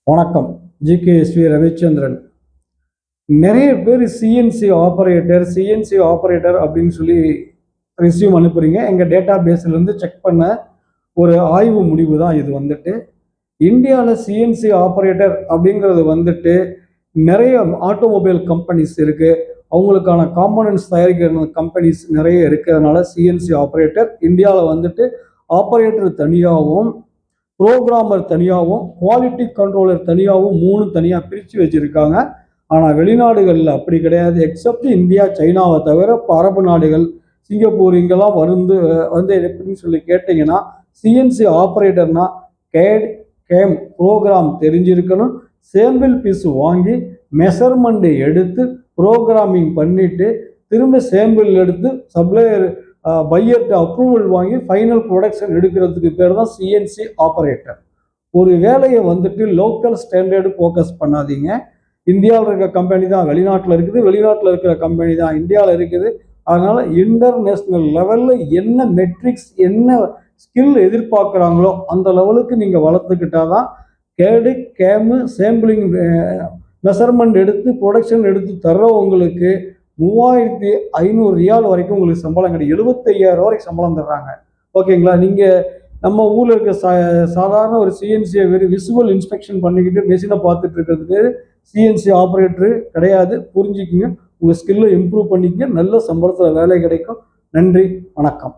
வணக்கம். ஜிகேஎஸ்வி ரவிச்சந்திரன். நிறைய பேர் சிஎன்சி ஆப்ரேட்டர் அப்படின்னு சொல்லி ரெஸ்யூம் அனுப்புறீங்க. எங்கள் டேட்டா பேஸ்லேருந்து செக் பண்ண ஒரு ஆய்வு முடிவு தான் இது. இந்தியாவில் சிஎன்சி ஆப்ரேட்டர் அப்படிங்கிறது நிறைய ஆட்டோமொபைல் கம்பெனிஸ் இருக்குது. அவங்களுக்கான காம்போனன்ட்ஸ் தயாரிக்கிற கம்பெனிஸ் நிறைய இருக்கிறதுனால சிஎன்சி ஆப்ரேட்டர் இந்தியாவில் ஆப்ரேட்டர் தனியாகவும், ப்ரோக்ராமர் தனியாகவும், குவாலிட்டி கண்ட்ரோலர் தனியாகவும் 3 தனியாக பிரித்து வச்சுருக்காங்க. ஆனால் வெளிநாடுகளில் அப்படி கிடையாது. எக்ஸப்ட் இந்தியா, சைனாவை தவிர அரபு நாடுகள், சிங்கப்பூர் இங்கெல்லாம் எப்படின்னு சொல்லி கேட்டிங்கன்னா, சிஎன்சி ஆப்ரேட்டர்னா கேம் ப்ரோக்ராம் தெரிஞ்சிருக்கணும். சேம்பிள் பீஸ் வாங்கி மெஷர்மெண்ட்டை எடுத்து ப்ரோக்ராமிங் பண்ணிவிட்டு திரும்ப சேம்பிள் எடுத்து சப்ளையர் பையர்கிட்ட அப்ரூவல் வாங்கி ஃபைனல் ப்ரொடக்ஷன் எடுக்கிறதுக்கு பேர் தான் சிஎன்சி ஆப்ரேட்டர். ஒரு வேலையை லோக்கல் ஸ்டாண்டர்டு ஃபோக்கஸ் பண்ணாதீங்க. இந்தியாவில் இருக்கிற கம்பெனி தான் வெளிநாட்டில் இருக்குது, வெளிநாட்டில் இருக்கிற கம்பெனி தான் இந்தியாவில் இருக்குது. அதனால் இன்டர்நேஷ்னல் லெவலில் என்ன மெட்ரிக்ஸ், என்ன ஸ்கில் எதிர்பார்க்குறாங்களோ அந்த லெவலுக்கு நீங்கள் வளர்த்துக்கிட்டால் தான் கேமு சேம்பிளிங் மெஷர்மெண்ட் எடுத்து ப்ரொடக்ஷன் எடுத்து தர்றவங்களுக்கு 3500 ரியால் வரைக்கும் உங்களுக்கு சம்பளம் கிடைக்கும். 75,000 வரைக்கும் சம்பளம் தர்றாங்க. ஓகேங்களா? நீங்கள் நம்ம ஊரில் இருக்க சாதாரண ஒரு சிஎன்சியை வெறும் விசுவல் இன்ஸ்பெக்ஷன் பண்ணிக்கிட்டு மெஷினை பார்த்துட்டு இருக்கிறதுக்கு சிஎன்சி ஆப்ரேட்டரு கிடையாது. புரிஞ்சுக்கிங்க. உங்கள் ஸ்கில்லை இம்ப்ரூவ் பண்ணிக்கங்க. நல்ல சம்பளத்தில் வேலை கிடைக்கும். நன்றி, வணக்கம்.